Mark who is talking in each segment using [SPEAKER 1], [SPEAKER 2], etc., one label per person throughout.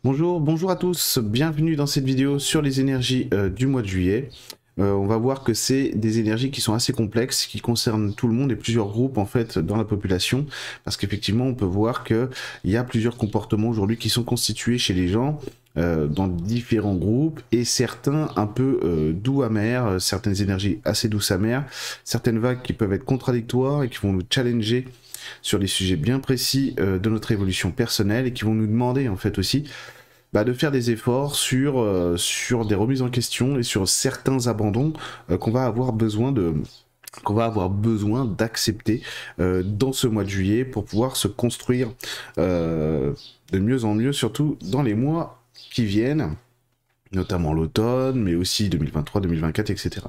[SPEAKER 1] Bonjour à tous, bienvenue dans cette vidéo sur les énergies du mois de juillet. On va voir que c'est des énergies qui sont assez complexes, qui concernent tout le monde et plusieurs groupes en fait dans la population, parce qu'effectivement on peut voir qu'il y a plusieurs comportements aujourd'hui qui sont constitués chez les gens dans différents groupes, et certains un peu doux amers, certaines énergies assez douces amères, certaines vagues qui peuvent être contradictoires et qui vont nous challenger sur des sujets bien précis de notre évolution personnelle, et qui vont nous demander en fait aussi de faire des efforts sur des remises en question et sur certains abandons qu'on va avoir besoin d'accepter dans ce mois de juillet pour pouvoir se construire de mieux en mieux, surtout dans les mois qui viennent, notamment l'automne, mais aussi 2023, 2024, etc.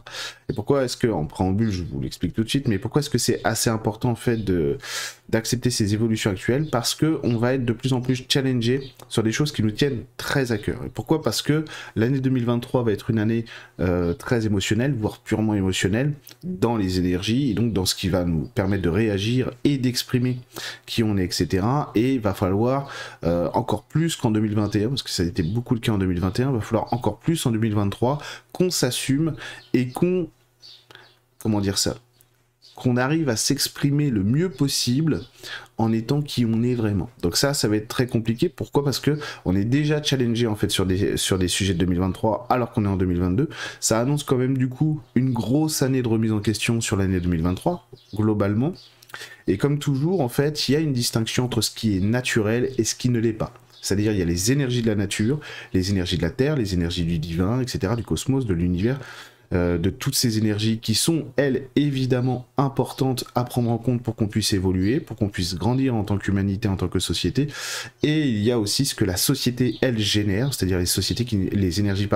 [SPEAKER 1] Et pourquoi est-ce que, en préambule, je vous l'explique tout de suite, mais pourquoi est-ce que c'est assez important en fait d'accepter ces évolutions actuelles? Parce que on va être de plus en plus challengé sur des choses qui nous tiennent très à cœur. Et pourquoi? Parce que l'année 2023 va être une année très émotionnelle, voire purement émotionnelle, dans les énergies, et donc dans ce qui va nous permettre de réagir et d'exprimer qui on est, etc. Et il va falloir encore plus qu'en 2021, parce que ça a été beaucoup le cas en 2021, il va falloir encore plus en 2023 qu'on s'assume et qu'on, comment dire ça, qu'on arrive à s'exprimer le mieux possible en étant qui on est vraiment. Donc ça va être très compliqué. Pourquoi? Parce que on est déjà challengé en fait sur des sujets de 2023 alors qu'on est en 2022. Ça annonce quand même du coup une grosse année de remise en question sur l'année 2023 globalement. Et comme toujours en fait, il y a une distinction entre ce qui est naturel et ce qui ne l'est pas. C'est-à-dire il y a les énergies de la nature, les énergies de la terre, les énergies du divin, etc., du cosmos, de l'univers, de toutes ces énergies qui sont, elles, évidemment importantes à prendre en compte pour qu'on puisse évoluer, pour qu'on puisse grandir en tant qu'humanité, en tant que société. Et il y a aussi ce que la société, elle, génère, c'est-à-dire les énergies,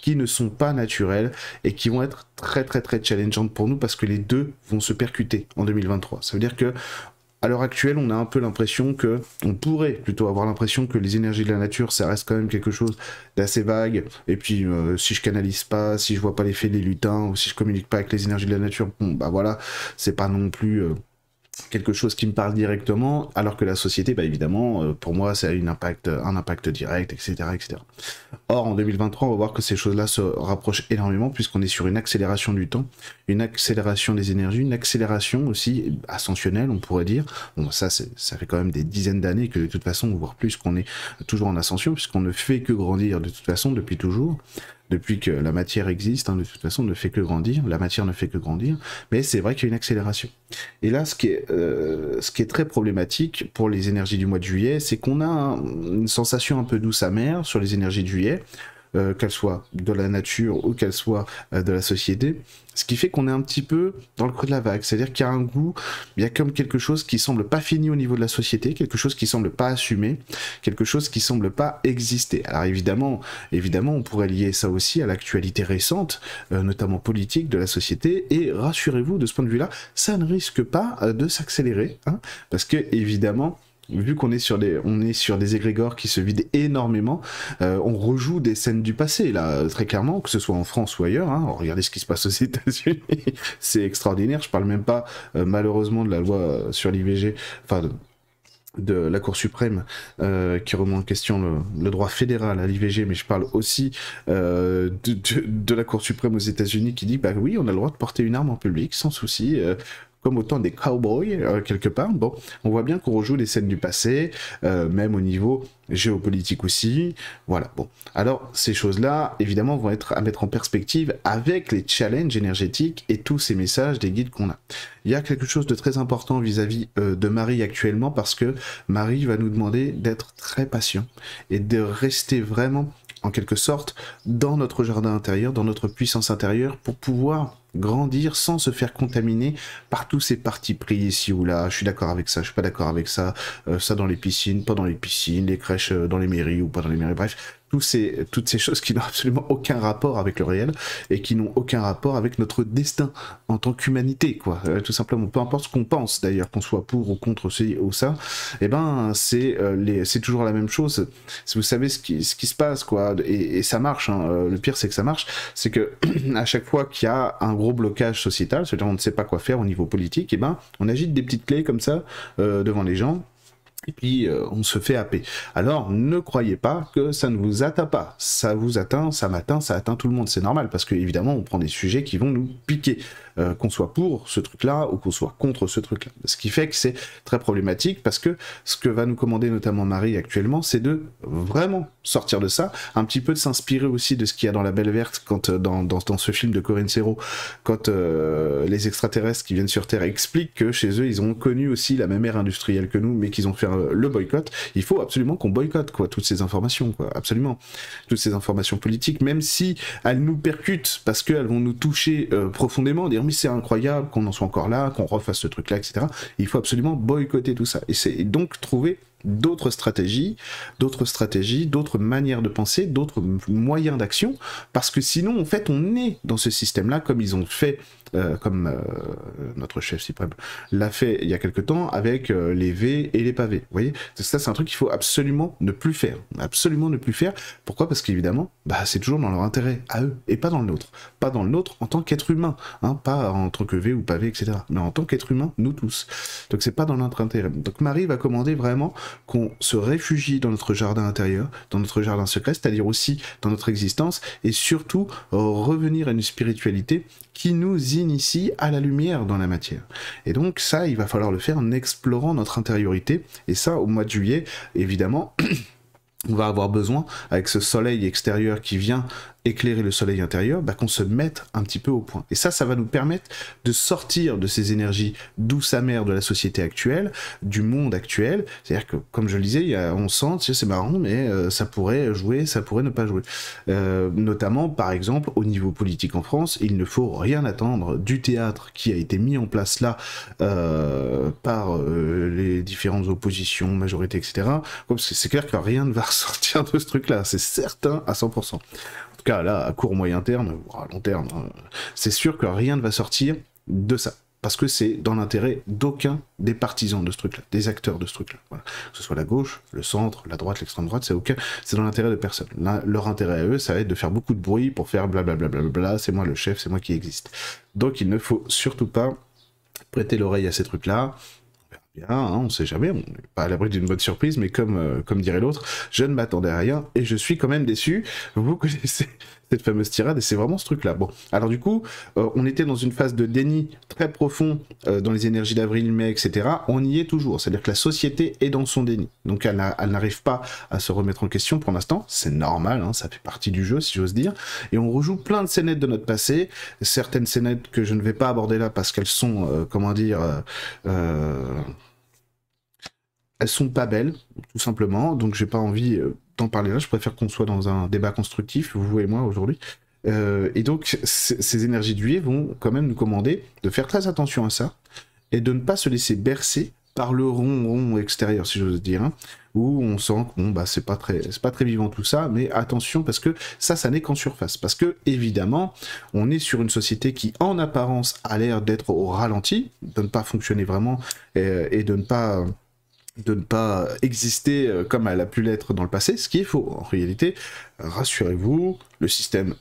[SPEAKER 1] qui ne sont pas naturelles et qui vont être très très très challengeantes pour nous, parce que les deux vont se percuter en 2023. Ça veut dire que à l'heure actuelle, on a un peu l'impression que, on pourrait plutôt avoir l'impression que les énergies de la nature, ça reste quand même quelque chose d'assez vague. Et puis, si je canalise pas, si je vois pas l'effet des lutins, ou si je communique pas avec les énergies de la nature, bon, bah voilà, c'est pas non plus quelque chose qui me parle directement, alors que la société, bah évidemment, pour moi, ça a un impact direct, etc., etc. Or, en 2023, on va voir que ces choses-là se rapprochent énormément, puisqu'on est sur une accélération du temps, une accélération des énergies, une accélération aussi ascensionnelle, on pourrait dire. Bon, ça fait quand même des dizaines d'années que de toute façon, voire plus, qu'on est toujours en ascension, puisqu'on ne fait que grandir de toute façon depuis toujours. Depuis que la matière existe, de toute façon, ne fait que grandir, la matière ne fait que grandir, mais c'est vrai qu'il y a une accélération. Et là, ce qui est très problématique pour les énergies du mois de juillet, c'est qu'on a une sensation un peu douce amère sur les énergies de juillet, qu'elles soient de la nature ou qu'elles soient de la société, ce qui fait qu'on est un petit peu dans le creux de la vague, c'est-à-dire qu'il y a un goût, il y a comme quelque chose qui semble pas fini au niveau de la société, quelque chose qui semble pas assumé, quelque chose qui semble pas exister. Alors évidemment, on pourrait lier ça aussi à l'actualité récente, notamment politique de la société, et rassurez-vous, de ce point de vue-là, ça ne risque pas de s'accélérer, hein, parce que évidemment, vu qu'on est sur des égrégores qui se vident énormément, on rejoue des scènes du passé, là, très clairement, que ce soit en France ou ailleurs, hein. Regardez ce qui se passe aux États-Unis, c'est extraordinaire. Je parle même pas, malheureusement, de la loi sur l'IVG, enfin, de la Cour suprême qui remet en question le droit fédéral à l'IVG, mais je parle aussi de la Cour suprême aux États-Unis qui dit bah oui, on a le droit de porter une arme en public sans souci. Comme autant des cowboys, quelque part. Bon, on voit bien qu'on rejoue des scènes du passé, même au niveau géopolitique aussi. Voilà, bon. Alors, ces choses-là, évidemment, vont être à mettre en perspective avec les challenges énergétiques et tous ces messages des guides qu'on a. Il y a quelque chose de très important vis-à-vis de Marie actuellement, parce que Marie va nous demander d'être très patient et de rester vraiment, en quelque sorte, dans notre jardin intérieur, dans notre puissance intérieure, pour pouvoir grandir sans se faire contaminer par tous ces partis pris ici ou là. Je suis d'accord avec ça, je suis pas d'accord avec ça, ça dans les piscines, pas dans les piscines, les crèches dans les mairies ou pas dans les mairies, bref, toutes ces choses qui n'ont absolument aucun rapport avec le réel et qui n'ont aucun rapport avec notre destin en tant qu'humanité, quoi. Tout simplement, peu importe ce qu'on pense d'ailleurs, qu'on soit pour ou contre ci ou ça, et ben c'est toujours la même chose. Si vous savez ce qui se passe, quoi, et ça marche, hein. Le pire c'est que ça marche, c'est que à chaque fois qu'il y a un gros blocage sociétal, c'est-à-dire on ne sait pas quoi faire au niveau politique, et ben on agite des petites clés comme ça devant les gens. et puis on se fait happer. Alors ne croyez pas que ça ne vous atteint pas, ça vous atteint, ça m'atteint, ça atteint tout le monde, c'est normal, parce que évidemment on prend des sujets qui vont nous piquer, qu'on soit pour ce truc-là ou qu'on soit contre ce truc-là. Ce qui fait que c'est très problématique, parce que ce que va nous commander notamment Marie actuellement, c'est de vraiment sortir de ça, un petit peu de s'inspirer aussi de ce qu'il y a dans La Belle Verte, quand dans ce film de Corinne Serrault, quand les extraterrestres qui viennent sur Terre expliquent que chez eux, ils ont connu aussi la même ère industrielle que nous, mais qu'ils ont fait le boycott. Il faut absolument qu'on boycotte toutes ces informations, absolument. Toutes ces informations politiques, même si elles nous percutent, parce qu'elles vont nous toucher profondément, dire mais c'est incroyable qu'on en soit encore là, qu'on refasse ce truc-là, etc. Il faut absolument boycotter tout ça. Et c'est donc trouver d'autres stratégies, d'autres manières de penser, d'autres moyens d'action, parce que sinon, en fait, on est dans ce système-là, comme ils ont fait, comme notre chef suprême l'a fait il y a quelque temps, avec les V et les pavés. Vous voyez, ça, c'est un truc qu'il faut absolument ne plus faire. Absolument ne plus faire. Pourquoi? Parce qu'évidemment, c'est toujours dans leur intérêt, à eux, et pas dans le nôtre. Pas dans le nôtre en tant qu'être humain, hein, pas en tant que V ou pavé, etc. Mais en tant qu'être humain, nous tous. Donc c'est pas dans notre intérêt. Donc Marie va commander vraiment qu'on se réfugie dans notre jardin intérieur, dans notre jardin secret, c'est-à-dire aussi dans notre existence, et surtout revenir à une spiritualité qui nous initie à la lumière dans la matière. Et donc ça, il va falloir le faire en explorant notre intériorité, et ça, au mois de juillet, évidemment, on va avoir besoin, avec ce soleil extérieur qui vient éclairer le soleil intérieur, qu'on se mette un petit peu au point. Et ça va nous permettre de sortir de ces énergies douces amères de la société actuelle, du monde actuel. C'est-à-dire que, comme je le disais, on sent, c'est marrant, mais ça pourrait jouer, ça pourrait ne pas jouer. Notamment, par exemple, au niveau politique en France, il ne faut rien attendre du théâtre qui a été mis en place là par les différentes oppositions, majorités, etc. Parce que c'est clair que rien ne va ressortir de ce truc-là, c'est certain à 100%. En tout cas, là, à court, moyen terme, à long terme, c'est sûr que rien ne va sortir de ça. Parce que c'est dans l'intérêt d'aucun des partisans de ce truc-là, des acteurs de ce truc-là. Voilà. Que ce soit la gauche, le centre, la droite, l'extrême droite, c'est dans l'intérêt de personne. Là, leur intérêt à eux, ça va être de faire beaucoup de bruit pour faire blablabla, c'est moi le chef, c'est moi qui existe. Donc il ne faut surtout pas prêter l'oreille à ces trucs-là. Bien, hein, on sait jamais, on n'est pas à l'abri d'une bonne surprise, mais comme dirait l'autre, je ne m'attendais à rien et je suis quand même déçu. Vous connaissez cette fameuse tirade et c'est vraiment ce truc-là. Bon, alors du coup, on était dans une phase de déni très profond dans les énergies d'avril, mai, etc. On y est toujours, c'est-à-dire que la société est dans son déni. Donc elle n'arrive pas à se remettre en question pour l'instant, c'est normal, hein, ça fait partie du jeu, si j'ose dire. Et on rejoue plein de scénettes de notre passé, certaines scénettes que je ne vais pas aborder là parce qu'elles sont, elles sont pas belles, tout simplement, donc j'ai pas envie d'en parler là, je préfère qu'on soit dans un débat constructif, vous et moi, aujourd'hui. Et donc, ces énergies d'huile vont quand même nous commander de faire très attention à ça, et de ne pas se laisser bercer par le rond extérieur, si j'ose dire, hein, où on sent que bon, c'est pas très vivant tout ça, mais attention, parce que ça n'est qu'en surface. Parce que, évidemment, on est sur une société qui, en apparence, a l'air d'être au ralenti, de ne pas fonctionner vraiment, et de ne pas exister comme elle a pu l'être dans le passé, ce qui est faux. En réalité, rassurez-vous, le système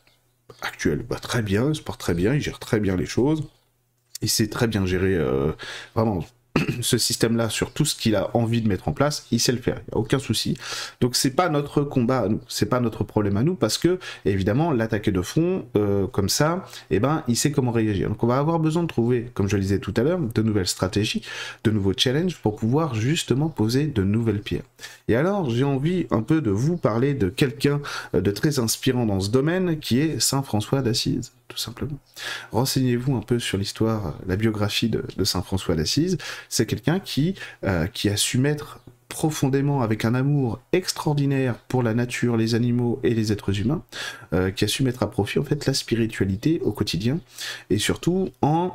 [SPEAKER 1] actuel va très bien, il se porte très bien, il gère très bien les choses, il sait très bien gérer vraiment ce système-là sur tout ce qu'il a envie de mettre en place, il sait le faire, il n'y a aucun souci. Donc c'est pas notre combat à nous, c'est pas notre problème à nous, parce que, évidemment, l'attaquer de front, comme ça, il sait comment réagir. Donc on va avoir besoin de trouver, comme je le disais tout à l'heure, de nouvelles stratégies, de nouveaux challenges, pour pouvoir justement poser de nouvelles pierres. Et alors, j'ai envie un peu de vous parler de quelqu'un de très inspirant dans ce domaine, qui est Saint François d'Assise, tout simplement. Renseignez-vous un peu sur l'histoire, la biographie de Saint François d'Assise. C'est quelqu'un qui a su mettre profondément, avec un amour extraordinaire pour la nature, les animaux et les êtres humains, qui a su mettre à profit en fait la spiritualité au quotidien, et surtout en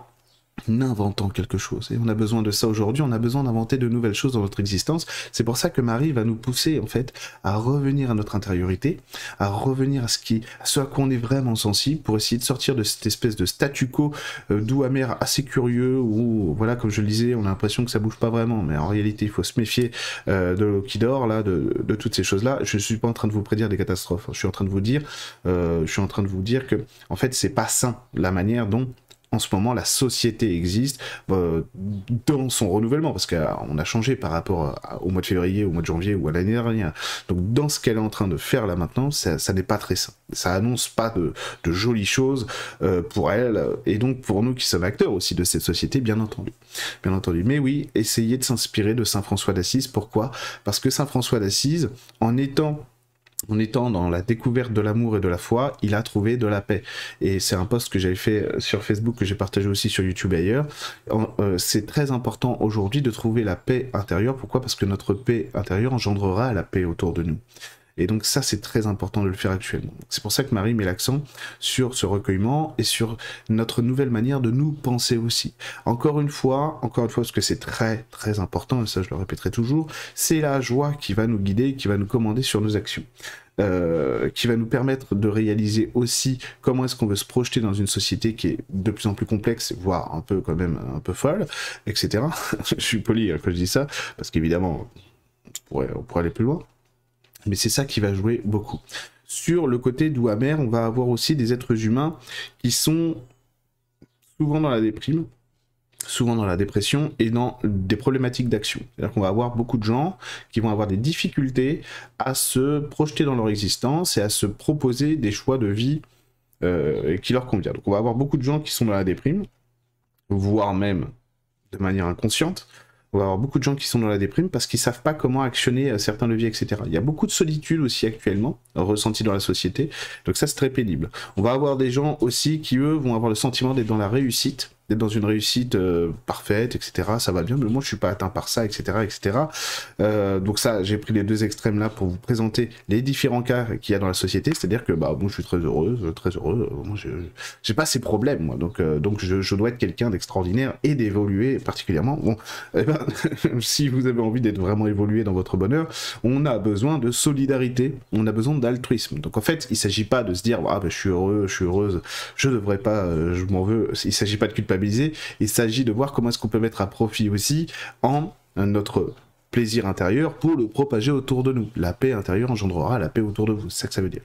[SPEAKER 1] inventant quelque chose. Et on a besoin de ça aujourd'hui, on a besoin d'inventer de nouvelles choses dans notre existence. C'est pour ça que Marie va nous pousser en fait à revenir à notre intériorité, à revenir à ce à quoi on est vraiment sensible, pour essayer de sortir de cette espèce de statu quo doux amer assez curieux, où voilà, comme je le disais, on a l'impression que ça bouge pas vraiment, mais en réalité il faut se méfier de l'eau qui dort là, de toutes ces choses là. Je suis pas en train de vous prédire des catastrophes, je suis en train de vous dire que en fait c'est pas sain la manière dont en ce moment la société existe dans son renouvellement, parce qu'on a changé par rapport au mois de février, au mois de janvier ou à l'année dernière. Donc dans ce qu'elle est en train de faire là maintenant, ça n'est pas très sain. Ça annonce pas de jolies choses pour elle, et donc pour nous qui sommes acteurs aussi de cette société, bien entendu. Bien entendu. Mais oui, essayez de s'inspirer de Saint François d'Assise. Pourquoi? Parce que Saint François d'Assise, en étant dans la découverte de l'amour et de la foi, il a trouvé de la paix. Et c'est un post que j'avais fait sur Facebook, que j'ai partagé aussi sur YouTube et ailleurs. C'est très important aujourd'hui de trouver la paix intérieure. Pourquoi? Parce que notre paix intérieure engendrera la paix autour de nous. Et donc ça, c'est très important de le faire actuellement. C'est pour ça que Marie met l'accent sur ce recueillement et sur notre nouvelle manière de nous penser aussi. Encore une fois, parce que c'est très très important, et ça je le répéterai toujours, c'est la joie qui va nous guider, qui va nous commander sur nos actions. Qui va nous permettre de réaliser aussi comment est-ce qu'on veut se projeter dans une société qui est de plus en plus complexe, voire un peu quand même un peu folle, etc. Je suis poli quand je dis ça, parce qu'évidemment, on pourrait aller plus loin. Mais c'est ça qui va jouer beaucoup. Sur le côté doux amer, on va avoir aussi des êtres humains qui sont souvent dans la déprime, souvent dans la dépression et dans des problématiques d'action. C'est-à-dire qu'on va avoir beaucoup de gens qui vont avoir des difficultés à se projeter dans leur existence et à se proposer des choix de vie qui leur conviennent. Donc on va avoir beaucoup de gens qui sont dans la déprime, voire même de manière inconsciente. On va avoir beaucoup de gens qui sont dans la déprime parce qu'ils ne savent pas comment actionner certains leviers, etc. Il y a beaucoup de solitude aussi actuellement, ressentie dans la société, donc ça c'est très pénible. On va avoir des gens aussi qui, eux, vont avoir le sentiment d'être dans la réussite, d'être dans une réussite parfaite, etc. Ça va bien, mais moi je suis pas atteint par ça, etc. etc. Donc ça, j'ai pris les deux extrêmes là pour vous présenter les différents cas qu'il y a dans la société, c'est-à-dire que moi je suis très heureux, moi j'ai pas ces problèmes, moi, donc je dois être quelqu'un d'extraordinaire et d'évoluer particulièrement. Bon, eh ben, si vous avez envie d'être vraiment évolué dans votre bonheur, on a besoin de solidarité, on a besoin d'altruisme. Donc en fait, il s'agit pas de se dire je suis heureux, je suis heureuse, je devrais pas, je m'en veux. Il s'agit pas de culpabiliser. Il s'agit de voir comment est-ce qu'on peut mettre à profit aussi en notre plaisir intérieur pour le propager autour de nous. La paix intérieure engendrera la paix autour de vous, c'est ça que ça veut dire.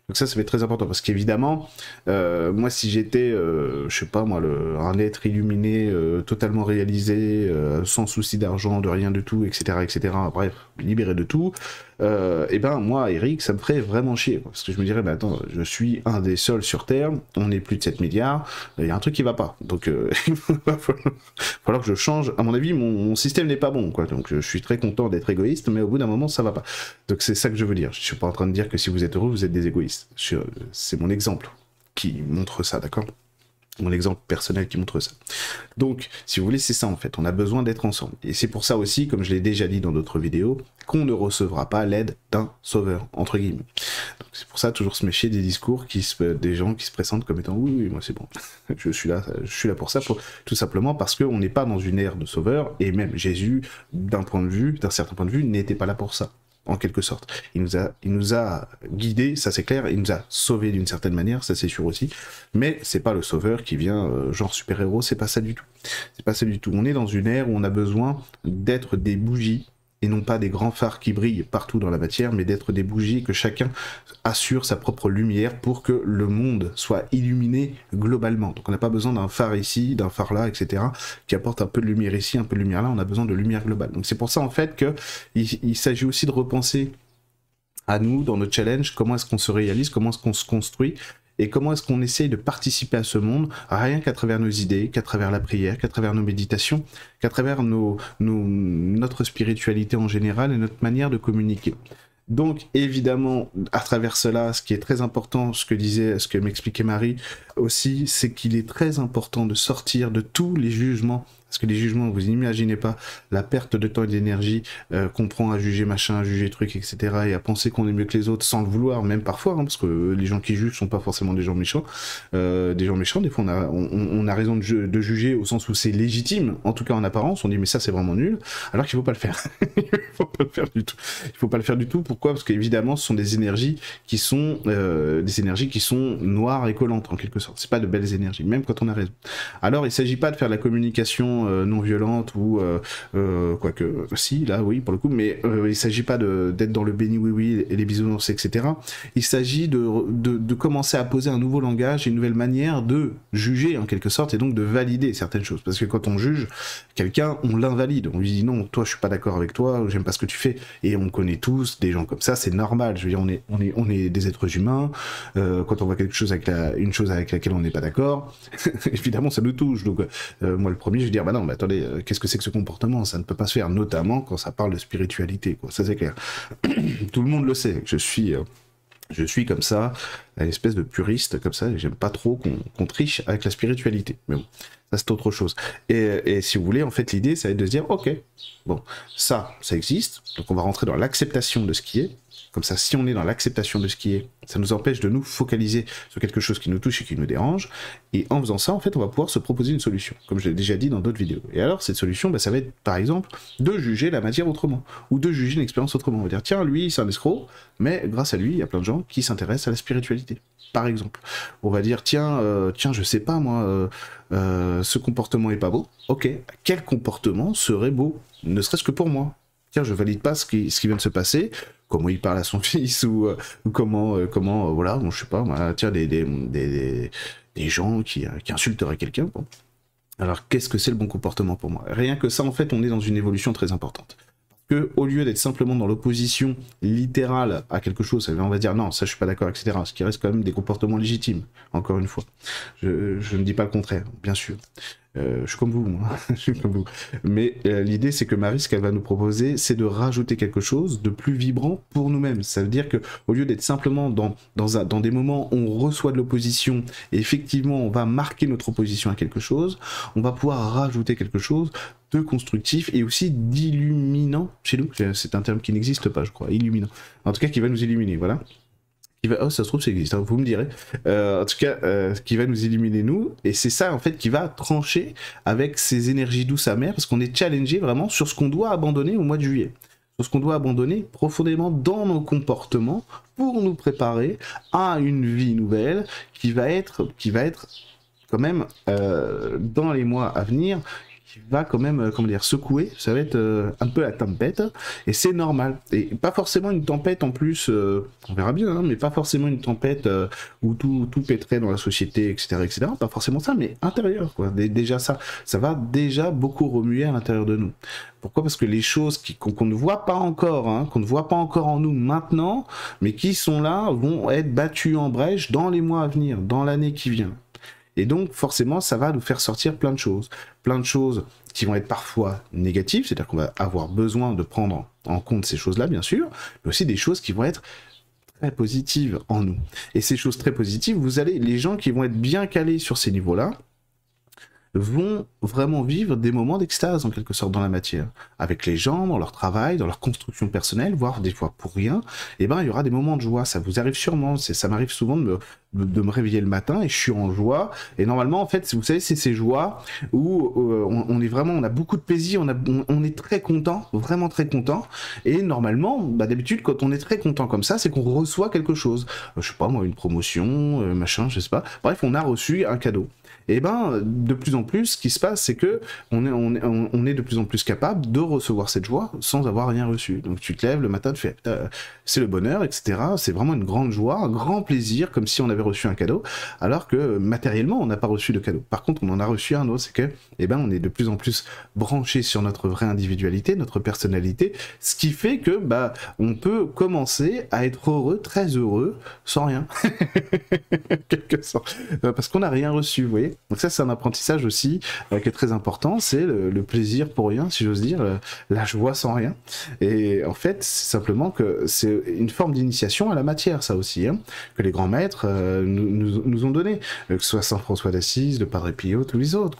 [SPEAKER 1] Donc ça va être très important, parce qu'évidemment, moi si j'étais, je sais pas moi, un être illuminé, totalement réalisé, sans souci d'argent, de rien du tout, etc., etc., bref, libéré de tout, et ben moi, Eric, ça me ferait vraiment chier, quoi, parce que je me dirais, attends, je suis un des seuls sur Terre, on est plus de 7 milliards, il y a un truc qui va pas, donc il va falloir que je change. À mon avis, mon système n'est pas bon, quoi, donc je suis très content d'être égoïste, mais au bout d'un moment, ça va pas. Donc c'est ça que je veux dire. Je suis pas en train de dire que si vous êtes heureux, vous êtes des égoïstes. C'est mon exemple qui montre ça, d'accord? Mon exemple personnel qui montre ça. Donc, si vous voulez, c'est ça en fait. On a besoin d'être ensemble. Et c'est pour ça aussi, comme je l'ai déjà dit dans d'autres vidéos, qu'on ne recevra pas l'aide d'un sauveur, entre guillemets. Donc, c'est pour ça, toujours se méfier des discours des gens qui se présentent comme étant oui, moi c'est bon, je suis là pour ça, tout simplement parce qu'on n'est pas dans une ère de sauveur, et même Jésus, d'un certain point de vue, n'était pas là pour ça. En quelque sorte. Il nous a guidés, ça c'est clair, il nous a sauvés d'une certaine manière, ça c'est sûr aussi, mais c'est pas le sauveur qui vient genre super-héros, c'est pas ça du tout. C'est pas ça du tout. On est dans une ère où on a besoin d'être des bougies, et non pas des grands phares qui brillent partout dans la matière, mais d'être des bougies, que chacun assure sa propre lumière pour que le monde soit illuminé globalement. Donc on n'a pas besoin d'un phare ici, d'un phare là, etc., qui apporte un peu de lumière ici, un peu de lumière là, on a besoin de lumière globale. Donc c'est pour ça en fait qu'il s'agit aussi de repenser à nous, dans nos challenges, comment est-ce qu'on se réalise, comment est-ce qu'on se construit, et comment est-ce qu'on essaye de participer à ce monde, rien qu'à travers nos idées, qu'à travers la prière, qu'à travers nos méditations, qu'à travers notre spiritualité en général et notre manière de communiquer. Donc évidemment, à travers cela, ce qui est très important, ce que m'expliquait Marie aussi, c'est qu'il est très important de sortir de tous les jugements. Parce que les jugements, vous n'imaginez pas la perte de temps et d'énergie qu'on prend à juger machin, à juger truc, etc. et à penser qu'on est mieux que les autres sans le vouloir, même parfois, parce que les gens qui jugent sont pas forcément des gens méchants. Des fois on a raison de juger au sens où c'est légitime, en tout cas en apparence, on dit mais ça c'est vraiment nul, alors qu'il faut pas le faire. Il faut pas le faire du tout. Il faut pas le faire du tout, pourquoi? Parce qu'évidemment ce sont des énergies qui sont noires et collantes en quelque sorte. C'est pas de belles énergies, même quand on a raison. Alors il s'agit pas de faire la communication relations non violentes ou quoique si là oui pour le coup, mais il s'agit pas d'être dans le béni oui oui et les bisounours etc. Il s'agit de commencer à poser un nouveau langage, une nouvelle manière de juger en quelque sorte et donc de valider certaines choses, parce que quand on juge quelqu'un, on l'invalide, on lui dit non, toi je suis pas d'accord avec toi, j'aime pas ce que tu fais, et on connaît tous des gens comme ça, c'est normal, je veux dire on est des êtres humains, quand on voit quelque chose avec une chose avec laquelle on n'est pas d'accord, évidemment ça nous touche, donc moi le premier je vais dire bah non mais attendez, qu'est-ce que c'est que ce comportement, ça ne peut pas se faire, notamment quand ça parle de spiritualité, quoi, ça c'est clair. Tout le monde le sait, je suis comme ça, une espèce de puriste comme ça, et j'aime pas trop qu'on triche avec la spiritualité. Mais bon, ça c'est autre chose. Et si vous voulez, en fait, l'idée, ça va être de se dire, ok, bon, ça existe, donc on va rentrer dans l'acceptation de ce qui est. Comme ça, si on est dans l'acceptation de ce qui est, ça nous empêche de nous focaliser sur quelque chose qui nous touche et qui nous dérange. Et en faisant ça, en fait, on va pouvoir se proposer une solution, comme je l'ai déjà dit dans d'autres vidéos. Et alors, cette solution, bah, ça va être, par exemple, de juger la matière autrement, ou de juger une expérience autrement. On va dire, tiens, lui, c'est un escroc, mais grâce à lui, il y a plein de gens qui s'intéressent à la spiritualité, par exemple. On va dire, tiens, je sais pas, moi, ce comportement est pas beau. Ok, quel comportement serait beau, ne serait-ce que pour moi? Tiens, je valide pas ce qui vient de se passer, comment il parle à son fils, ou comment voilà, bon, je sais pas, voilà, tiens, des gens qui insulteraient quelqu'un. Bon. Alors, qu'est-ce que c'est le bon comportement pour moi? Rien que ça, en fait, on est dans une évolution très importante. Que, au lieu d'être simplement dans l'opposition littérale à quelque chose, on va dire non, ça je suis pas d'accord, etc. Ce qui reste quand même des comportements légitimes, encore une fois. Je ne dis pas le contraire, bien sûr. Je suis comme vous, moi. Je suis comme vous. Mais l'idée, c'est que Marie, ce qu'elle va nous proposer, c'est de rajouter quelque chose de plus vibrant pour nous-mêmes. Ça veut dire que, au lieu d'être simplement dans des moments où on reçoit de l'opposition, et effectivement, on va marquer notre opposition à quelque chose, on va pouvoir rajouter quelque chose de constructif et aussi d'illuminant chez nous. C'est un terme qui n'existe pas, je crois. Illuminant. En tout cas, qui va nous illuminer, voilà. Oh, ça se trouve, ça existe, hein, vous me direz. En tout cas, qui va nous illuminer, nous. Et c'est ça, en fait, qui va trancher avec ces énergies douces amères, parce qu'on est challengé vraiment sur ce qu'on doit abandonner au mois de juillet. Sur ce qu'on doit abandonner profondément dans nos comportements pour nous préparer à une vie nouvelle qui va être quand même, dans les mois à venir, qui va quand même, comment dire, secouer, ça va être un peu la tempête, et c'est normal. Et pas forcément une tempête en plus, on verra bien, hein, mais pas forcément une tempête où tout pèterait dans la société, etc., pas forcément ça, mais intérieur, quoi. Déjà ça va déjà beaucoup remuer à l'intérieur de nous. Pourquoi? Parce que les choses qu'on ne voit pas encore, hein, qu'on ne voit pas encore en nous maintenant, mais qui sont là, vont être battues en brèche dans les mois à venir, dans l'année qui vient. Et donc, forcément, ça va nous faire sortir plein de choses qui vont être parfois négatives, c'est-à-dire qu'on va avoir besoin de prendre en compte ces choses-là, bien sûr, mais aussi des choses qui vont être très positives en nous. Et ces choses très positives, les gens qui vont être bien calés sur ces niveaux-là, vont vraiment vivre des moments d'extase en quelque sorte dans la matière, avec les gens, dans leur travail, dans leur construction personnelle, voire des fois pour rien, et ben il y aura des moments de joie, ça vous arrive sûrement, ça m'arrive souvent de me réveiller le matin et je suis en joie, et normalement en fait vous savez c'est ces joies où on est vraiment, on a beaucoup de plaisir, on est très content, vraiment très content, et normalement d'habitude quand on est très content comme ça, c'est qu'on reçoit quelque chose, je sais pas moi, une promotion, machin, je sais pas, bref on a reçu un cadeau. Et ben, de plus en plus, ce qui se passe, c'est que on est de plus en plus capable de recevoir cette joie sans avoir rien reçu. Donc tu te lèves le matin, tu fais, c'est le bonheur, etc. C'est vraiment une grande joie, un grand plaisir, comme si on avait reçu un cadeau, alors que matériellement, on n'a pas reçu de cadeau. Par contre, on en a reçu un autre, c'est que, eh ben, on est de plus en plus branché sur notre vraie individualité, notre personnalité, ce qui fait que, bah, on peut commencer à être heureux, très heureux, sans rien. Quelque sorte. Parce qu'on n'a rien reçu, vous voyez. Donc ça, c'est un apprentissage aussi qui est très important, c'est le plaisir pour rien, si j'ose dire, la joie sans rien. Et en fait, c'est simplement que c'est une forme d'initiation à la matière, ça aussi, hein, que les grands maîtres nous ont donné, que ce soit Saint François d'Assise, le Padre Pio, tous les autres,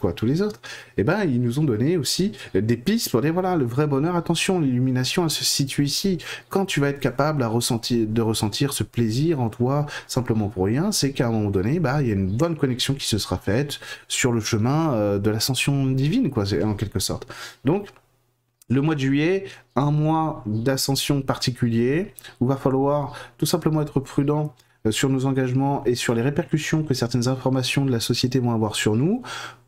[SPEAKER 1] et ben ils nous ont donné aussi des pistes pour dire, voilà, le vrai bonheur, attention, l'illumination, elle se situe ici. Quand tu vas être capable de ressentir ce plaisir en toi, simplement pour rien, c'est qu'à un moment donné, bah, il y a une bonne connexion qui se sera faite sur le chemin de l'ascension divine, quoi, en quelque sorte. Donc, le mois de juillet, un mois d'ascension particulier, où il va falloir tout simplement être prudent sur nos engagements et sur les répercussions que certaines informations de la société vont avoir sur nous,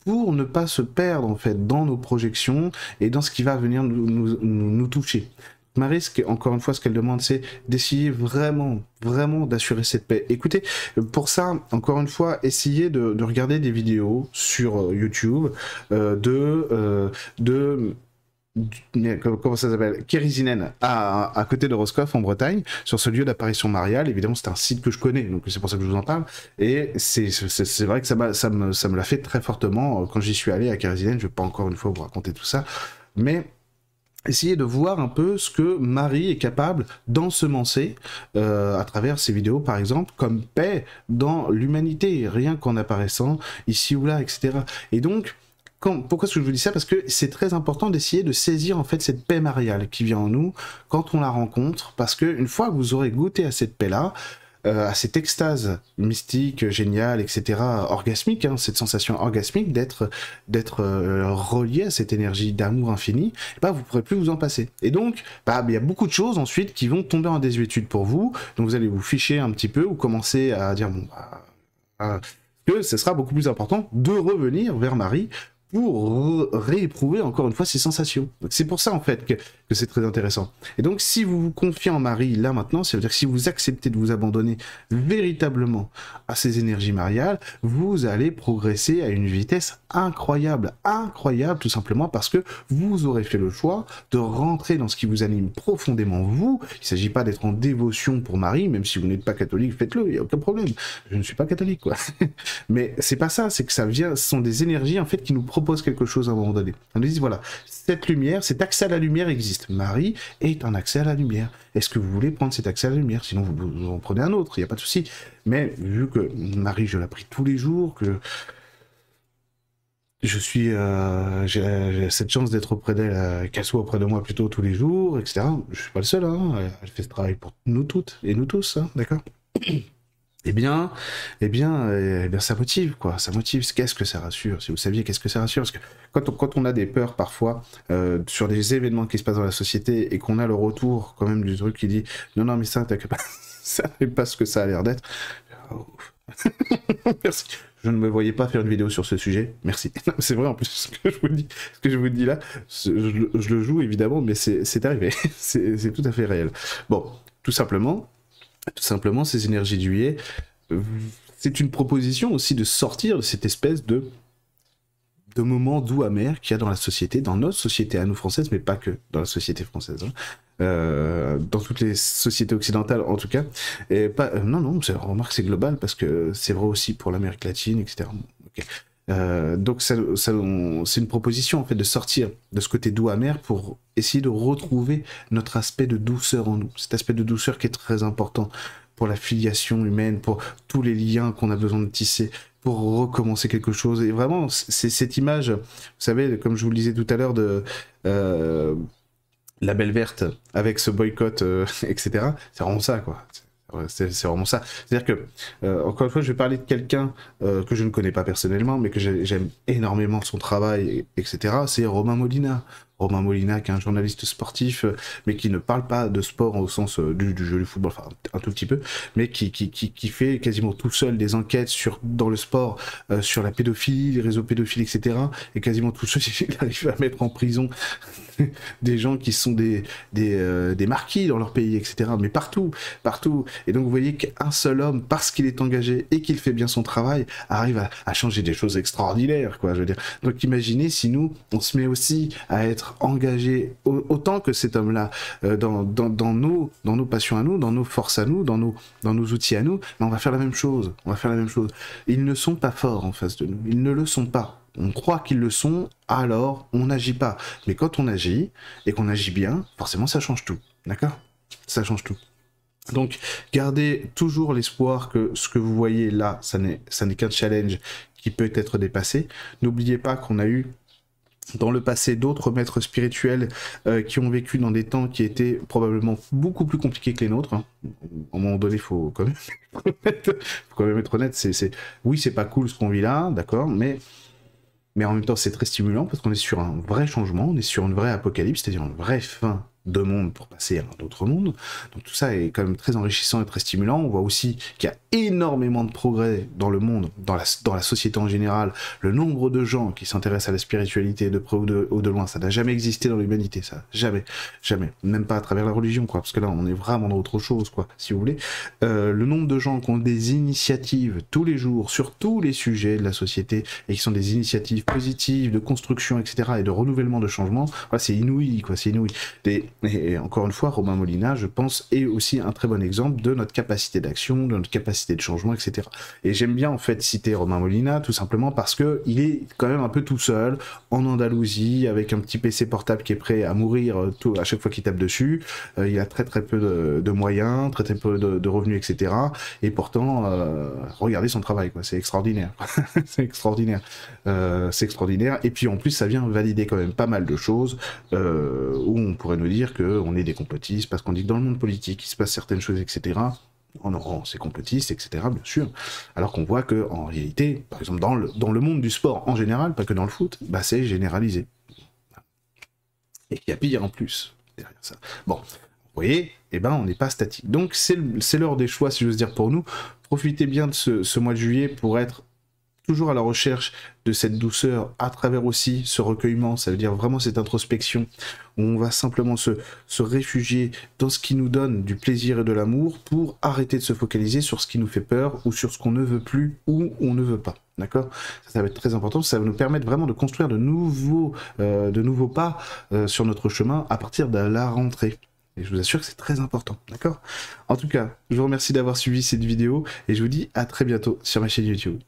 [SPEAKER 1] pour ne pas se perdre en fait dans nos projections et dans ce qui va venir nous toucher. Marie, encore une fois, ce qu'elle demande, c'est d'essayer vraiment d'assurer cette paix. Écoutez, pour ça, encore une fois, essayez de regarder des vidéos sur YouTube comment ça s'appelle, Kérisinen à côté de Roscoff en Bretagne, sur ce lieu d'apparition mariale. Évidemment, c'est un site que je connais, donc c'est pour ça que je vous en parle. Et c'est vrai que ça me l'a fait très fortement quand j'y suis allé à Kérisinen. Je vais pas encore une fois vous raconter tout ça, mais essayez de voir un peu ce que Marie est capable d'ensemencer à travers ses vidéos, par exemple, comme paix dans l'humanité, rien qu'en apparaissant ici ou là, etc. Et donc, pourquoi est-ce que je vous dis ça? Parce que c'est très important d'essayer de saisir en fait cette paix mariale qui vient en nous quand on la rencontre, parce que une fois que vous aurez goûté à cette paix-là, à cette extase mystique, géniale, etc., orgasmique, hein, cette sensation orgasmique d'être relié à cette énergie d'amour infini, bah, vous pourrez plus vous en passer. Et donc, bah, il y a beaucoup de choses ensuite qui vont tomber en désuétude pour vous, donc vous allez vous ficher un petit peu ou commencer à dire, bon, que ce sera beaucoup plus important de revenir vers Marie pour rééprouver encore une fois ces sensations. C'est pour ça en fait que c'est très intéressant. Et donc si vous vous confiez en Marie là maintenant, ça veut dire que si vous acceptez de vous abandonner véritablement à ces énergies mariales, vous allez progresser à une vitesse incroyable, incroyable tout simplement parce que vous aurez fait le choix de rentrer dans ce qui vous anime profondément vous. Il ne s'agit pas d'être en dévotion pour Marie, même si vous n'êtes pas catholique, faites-le, il n'y a aucun problème. Je ne suis pas catholique quoi. Mais c'est pas ça, c'est que ça vient, ce sont des énergies en fait qui nous proposent quelque chose à un moment donné. On nous dit voilà, cette lumière, cet accès à la lumière existe. Marie est un accès à la lumière. Est-ce que vous voulez prendre cet accès à la lumière? Sinon vous en prenez un autre, il n'y a pas de souci. Mais vu que Marie, je la prie tous les jours, que je suis, j'ai cette chance d'être auprès d'elle, qu'elle soit auprès de moi plutôt tous les jours, etc. Je suis pas le seul, hein. Elle fait ce travail pour nous toutes et nous tous, hein, d'accord? Eh bien, ça motive, quoi. Ça motive. Qu'est-ce que ça rassure? Si vous saviez, qu'est-ce que ça rassure? Parce que quand on a des peurs parfois sur des événements qui se passent dans la société et qu'on a le retour quand même du truc qui dit non, mais ça, t'inquiète pas, ça n'est pas ce que ça a l'air d'être. Oh. Merci. Je ne me voyais pas faire une vidéo sur ce sujet. Merci. C'est vrai en plus ce que je vous dis là. Je le joue évidemment, mais c'est arrivé. C'est tout à fait réel. Bon, tout simplement, ces énergies juillet, c'est une proposition aussi de sortir de cette espèce de moment doux amer qu'il y a dans la société, dans notre société à nous françaises, mais pas que dans la société française, hein. Dans toutes les sociétés occidentales en tout cas. Et pas, non, remarque c'est global parce que c'est vrai aussi pour l'Amérique latine, etc. Okay. Donc c'est une proposition en fait de sortir de ce côté doux amer pour essayer de retrouver notre aspect de douceur en nous, cet aspect de douceur qui est très important pour la filiation humaine, pour tous les liens qu'on a besoin de tisser, pour recommencer quelque chose. Et vraiment, c'est cette image, vous savez, comme je vous le disais tout à l'heure, de la Belle Verte avec ce boycott, etc. C'est vraiment ça, quoi. C'est vraiment ça. C'est-à-dire que, encore une fois, je vais parler de quelqu'un que je ne connais pas personnellement, mais que j'aime énormément son travail, etc. C'est Romain Molina. Romain Molina, qui est un journaliste sportif, mais qui ne parle pas de sport au sens du jeu du football, enfin un tout petit peu, mais qui fait quasiment tout seul des enquêtes dans le sport, sur la pédophilie, les réseaux pédophiles, etc. Et quasiment tout seul, il arrive à mettre en prison des gens qui sont des marquis dans leur pays, etc. Mais partout. Et donc vous voyez qu'un seul homme, parce qu'il est engagé et qu'il fait bien son travail, arrive à changer des choses extraordinaires, quoi, je veux dire. Donc imaginez si nous, on se met aussi à être engagé autant que cet homme-là dans nos passions à nous, dans nos forces à nous, dans nos outils à nous, mais on va faire la même chose. Ils ne sont pas forts en face de nous. Ils ne le sont pas. On croit qu'ils le sont, alors on n'agit pas. Mais quand on agit, et qu'on agit bien, forcément ça change tout. D'accord? Ça change tout. Donc, gardez toujours l'espoir que ce que vous voyez là, ça n'est qu'un challenge qui peut être dépassé. N'oubliez pas qu'on a eu dans le passé d'autres maîtres spirituels qui ont vécu dans des temps qui étaient probablement beaucoup plus compliqués que les nôtres. Hein. À un moment donné, faut quand même être honnête. Oui, c'est pas cool ce qu'on vit là, d'accord, mais en même temps, c'est très stimulant parce qu'on est sur un vrai changement, on est sur une vraie apocalypse, c'est-à-dire une vraie fin deux mondes pour passer à un autre monde. Donc tout ça est quand même très enrichissant et très stimulant. On voit aussi qu'il y a énormément de progrès dans le monde, dans la société en général. Le nombre de gens qui s'intéressent à la spiritualité de près ou de loin, ça n'a jamais existé dans l'humanité, ça. Jamais. Jamais. Même pas à travers la religion, quoi. Parce que là, on est vraiment dans autre chose, quoi, si vous voulez. Le nombre de gens qui ont des initiatives tous les jours sur tous les sujets de la société et qui sont des initiatives positives, de construction, etc. et de renouvellement de changement, voilà, c'est inouï, quoi. C'est inouï. Et encore une fois, Romain Molina, je pense, est aussi un très bon exemple de notre capacité d'action, de notre capacité de changement, etc. Et j'aime bien en fait citer Romain Molina, tout simplement parce que il est quand même un peu tout seul, en Andalousie, avec un petit PC portable qui est prêt à mourir à chaque fois qu'il tape dessus. Il a très peu de moyens, très peu de revenus, etc. Et pourtant, regardez son travail, quoi. C'est extraordinaire. C'est extraordinaire. C'est extraordinaire. Et puis en plus, ça vient valider quand même pas mal de choses où on pourrait nous dire qu'on est des complotistes parce qu'on dit que dans le monde politique il se passe certaines choses, etc. Oh non, c'est complotiste, etc. bien sûr. Alors qu'on voit que en réalité, par exemple dans le monde du sport en général, pas que dans le foot, bah c'est généralisé. Et qu'il y a pire en plus derrière ça. Bon, vous voyez, eh ben on n'est pas statique. Donc c'est l'heure des choix, si j'ose dire, pour nous. Profitez bien de ce mois de juillet pour être toujours à la recherche de cette douceur, à travers aussi ce recueillement, ça veut dire vraiment cette introspection, où on va simplement se réfugier dans ce qui nous donne du plaisir et de l'amour, pour arrêter de se focaliser sur ce qui nous fait peur, ou sur ce qu'on ne veut plus, ou on ne veut pas, d'accord? Ça va être très important, ça va nous permettre vraiment de construire de nouveaux pas sur notre chemin, à partir de la rentrée. Et je vous assure que c'est très important, d'accord? En tout cas, je vous remercie d'avoir suivi cette vidéo, et je vous dis à très bientôt sur ma chaîne YouTube.